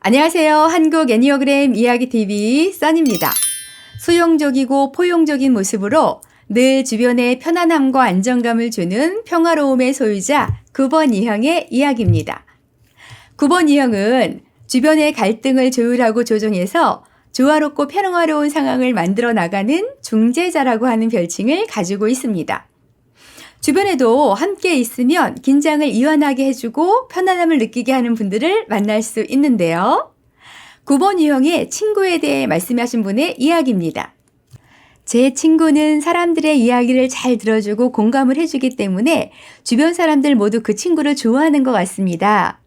안녕하세요. 한국 애니어그램 이야기TV 써니입니다. 수용적이고 포용적인 모습으로 늘 주변에 편안함과 안정감을 주는 평화로움의 소유자 9번 이형의 이야기입니다. 9번 이형은 주변의 갈등을 조율하고 조정해서 조화롭고 평화로운 상황을 만들어 나가는 중재자라고 하는 별칭을 가지고 있습니다. 주변에도 함께 있으면 긴장을 이완하게 해주고 편안함을 느끼게 하는 분들을 만날 수 있는데요. 9번 유형의 친구에 대해 말씀하신 분의 이야기입니다. 제 친구는 사람들의 이야기를 잘 들어주고 공감을 해주기 때문에 주변 사람들 모두 그 친구를 좋아하는 것 같습니다.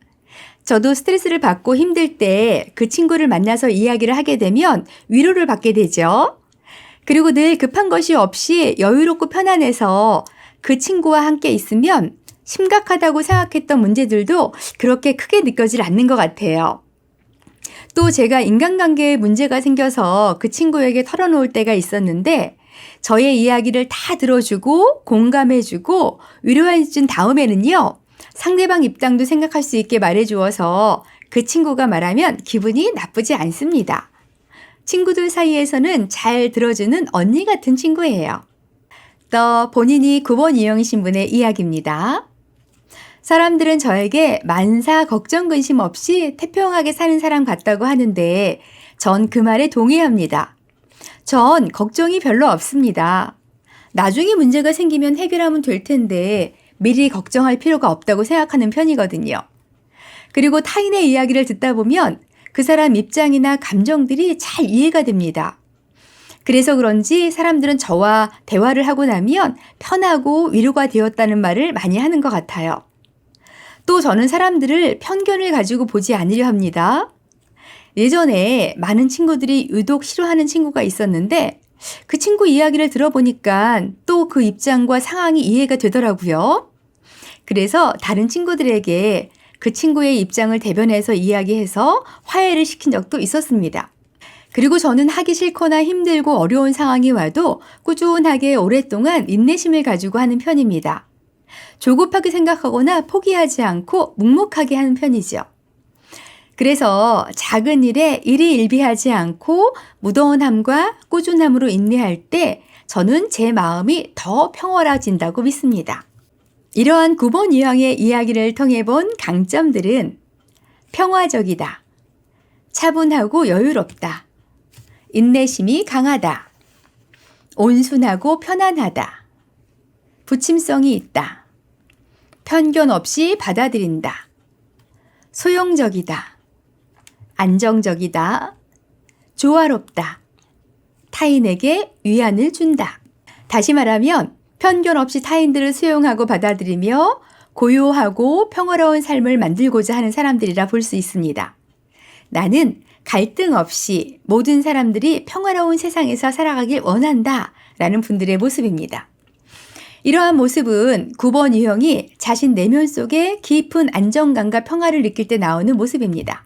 저도 스트레스를 받고 힘들 때 그 친구를 만나서 이야기를 하게 되면 위로를 받게 되죠. 그리고 늘 급한 것이 없이 여유롭고 편안해서 그 친구와 함께 있으면 심각하다고 생각했던 문제들도 그렇게 크게 느껴지지 않는 것 같아요. 또 제가 인간관계에 문제가 생겨서 그 친구에게 털어놓을 때가 있었는데 저의 이야기를 다 들어주고 공감해주고 위로해준 다음에는요. 상대방 입장도 생각할 수 있게 말해주어서 그 친구가 말하면 기분이 나쁘지 않습니다. 친구들 사이에서는 잘 들어주는 언니 같은 친구예요. 또 본인이 9번 이형이신 분의 이야기입니다. 사람들은 저에게 만사 걱정 근심 없이 태평하게 사는 사람 같다고 하는데 전 그 말에 동의합니다. 전 걱정이 별로 없습니다. 나중에 문제가 생기면 해결하면 될 텐데 미리 걱정할 필요가 없다고 생각하는 편이거든요. 그리고 타인의 이야기를 듣다 보면 그 사람 입장이나 감정들이 잘 이해가 됩니다. 그래서 그런지 사람들은 저와 대화를 하고 나면 편하고 위로가 되었다는 말을 많이 하는 것 같아요. 또 저는 사람들을 편견을 가지고 보지 않으려 합니다. 예전에 많은 친구들이 유독 싫어하는 친구가 있었는데 그 친구 이야기를 들어보니까 또 그 입장과 상황이 이해가 되더라고요. 그래서 다른 친구들에게 그 친구의 입장을 대변해서 이야기해서 화해를 시킨 적도 있었습니다. 그리고 저는 하기 싫거나 힘들고 어려운 상황이 와도 꾸준하게 오랫동안 인내심을 가지고 하는 편입니다. 조급하게 생각하거나 포기하지 않고 묵묵하게 하는 편이죠. 그래서 작은 일에 일희일비하지 않고 무던함과 꾸준함으로 인내할 때 저는 제 마음이 더 평화로워진다고 믿습니다. 이러한 9번 유형의 이야기를 통해 본 강점들은 평화적이다, 차분하고 여유롭다, 인내심이 강하다, 온순하고 편안하다, 부침성이 있다, 편견 없이 받아들인다, 소용적이다, 안정적이다, 조화롭다, 타인에게 위안을 준다. 다시 말하면 편견 없이 타인들을 수용하고 받아들이며 고요하고 평화로운 삶을 만들고자 하는 사람들이라 볼 수 있습니다. 나는 갈등 없이 모든 사람들이 평화로운 세상에서 살아가길 원한다 라는 분들의 모습입니다. 이러한 모습은 9번 유형이 자신 내면 속에 깊은 안정감과 평화를 느낄 때 나오는 모습입니다.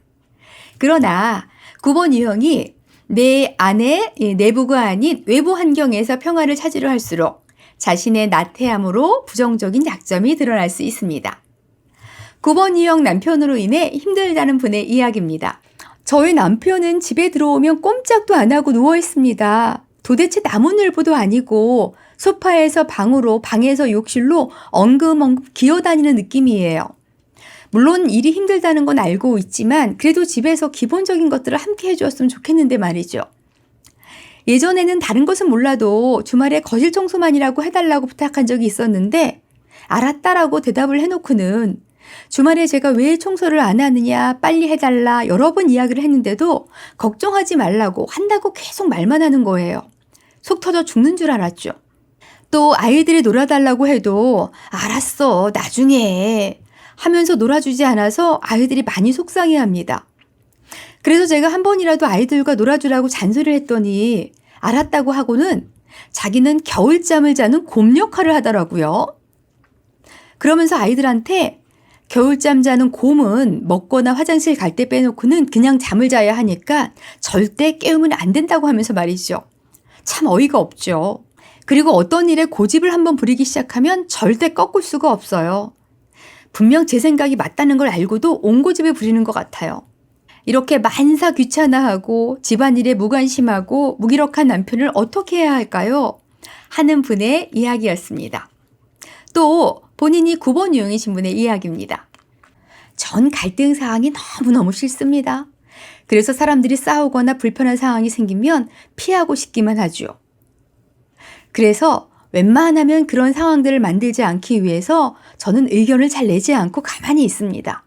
그러나 9번 유형이 내 안에 내부가 아닌 외부 환경에서 평화를 찾으려 할수록 자신의 나태함으로 부정적인 약점이 드러날 수 있습니다. 9번 유형 남편으로 인해 힘들다는 분의 이야기입니다. 저희 남편은 집에 들어오면 꼼짝도 안 하고 누워 있습니다. 도대체 나무늘보도 아니고 소파에서 방으로, 방에서 욕실로 엉금엉금 기어다니는 느낌이에요. 물론 일이 힘들다는 건 알고 있지만 그래도 집에서 기본적인 것들을 함께 해주었으면 좋겠는데 말이죠. 예전에는 다른 것은 몰라도 주말에 거실 청소만이라고 해달라고 부탁한 적이 있었는데 알았다라고 대답을 해놓고는 주말에 제가 왜 청소를 안 하느냐, 빨리 해달라 여러 번 이야기를 했는데도 걱정하지 말라고 한다고 계속 말만 하는 거예요. 속 터져 죽는 줄 알았죠. 또 아이들이 놀아달라고 해도 알았어, 나중에 하면서 놀아주지 않아서 아이들이 많이 속상해합니다. 그래서 제가 한 번이라도 아이들과 놀아주라고 잔소리를 했더니 알았다고 하고는 자기는 겨울잠을 자는 곰 역할을 하더라고요. 그러면서 아이들한테 겨울잠 자는 곰은 먹거나 화장실 갈 때 빼놓고는 그냥 잠을 자야 하니까 절대 깨우면 안 된다고 하면서 말이죠. 참 어이가 없죠. 그리고 어떤 일에 고집을 한번 부리기 시작하면 절대 꺾을 수가 없어요. 분명 제 생각이 맞다는 걸 알고도 옹고집을 부리는 것 같아요. 이렇게 만사 귀찮아하고 집안일에 무관심하고 무기력한 남편을 어떻게 해야 할까요? 하는 분의 이야기였습니다. 또 본인이 9번 유형이신 분의 이야기입니다. 전 갈등 사항이 너무너무 싫습니다. 그래서 사람들이 싸우거나 불편한 상황이 생기면 피하고 싶기만 하죠. 그래서 웬만하면 그런 상황들을 만들지 않기 위해서 저는 의견을 잘 내지 않고 가만히 있습니다.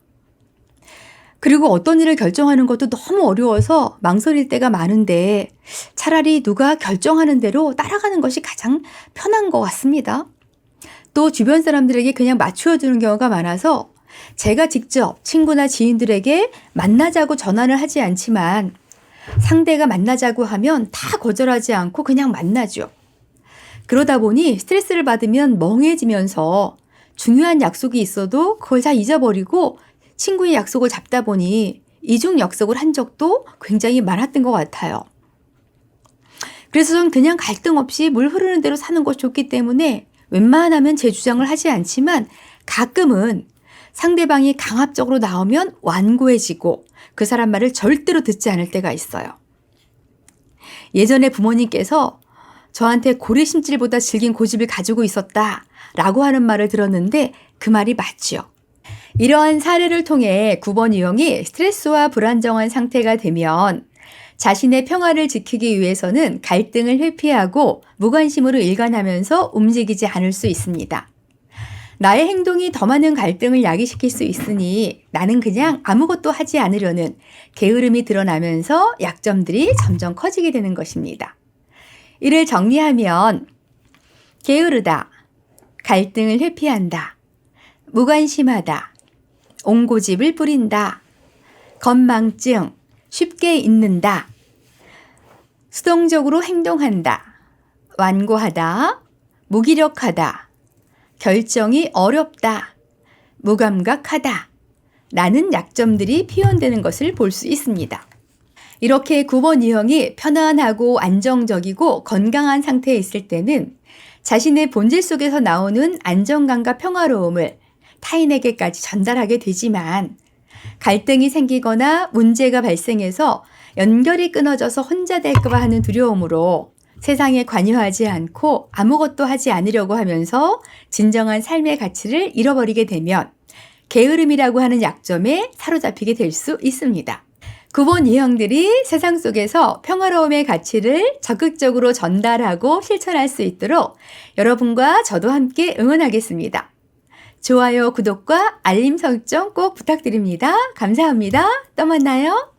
그리고 어떤 일을 결정하는 것도 너무 어려워서 망설일 때가 많은데 차라리 누가 결정하는 대로 따라가는 것이 가장 편한 것 같습니다. 또 주변 사람들에게 그냥 맞추어주는 경우가 많아서 제가 직접 친구나 지인들에게 만나자고 전화를 하지 않지만 상대가 만나자고 하면 다 거절하지 않고 그냥 만나죠. 그러다 보니 스트레스를 받으면 멍해지면서 중요한 약속이 있어도 그걸 다 잊어버리고 친구의 약속을 잡다 보니 이중 약속을 한 적도 굉장히 많았던 것 같아요. 그래서 전 그냥 갈등 없이 물 흐르는 대로 사는 것이 좋기 때문에 웬만하면 제 주장을 하지 않지만 가끔은 상대방이 강압적으로 나오면 완고해지고 그 사람 말을 절대로 듣지 않을 때가 있어요. 예전에 부모님께서 저한테 고래심질보다 질긴 고집을 가지고 있었다라고 하는 말을 들었는데 그 말이 맞죠. 이러한 사례를 통해 9번 유형이 스트레스와 불안정한 상태가 되면 자신의 평화를 지키기 위해서는 갈등을 회피하고 무관심으로 일관하면서 움직이지 않을 수 있습니다. 나의 행동이 더 많은 갈등을 야기시킬 수 있으니 나는 그냥 아무것도 하지 않으려는 게으름이 드러나면서 약점들이 점점 커지게 되는 것입니다. 이를 정리하면 게으르다, 갈등을 회피한다, 무관심하다, 옹고집을 부린다, 건망증, 쉽게 잊는다, 수동적으로 행동한다, 완고하다, 무기력하다, 결정이 어렵다, 무감각하다 라는 약점들이 표현되는 것을 볼 수 있습니다. 이렇게 9번 유형이 편안하고 안정적이고 건강한 상태에 있을 때는 자신의 본질 속에서 나오는 안정감과 평화로움을 타인에게까지 전달하게 되지만 갈등이 생기거나 문제가 발생해서 연결이 끊어져서 혼자 될까 봐 하는 두려움으로 세상에 관여하지 않고 아무것도 하지 않으려고 하면서 진정한 삶의 가치를 잃어버리게 되면 게으름이라고 하는 약점에 사로잡히게 될 수 있습니다. 9번 유형들이 세상 속에서 평화로움의 가치를 적극적으로 전달하고 실천할 수 있도록 여러분과 저도 함께 응원하겠습니다. 좋아요, 구독과 알림 설정 꼭 부탁드립니다. 감사합니다. 또 만나요.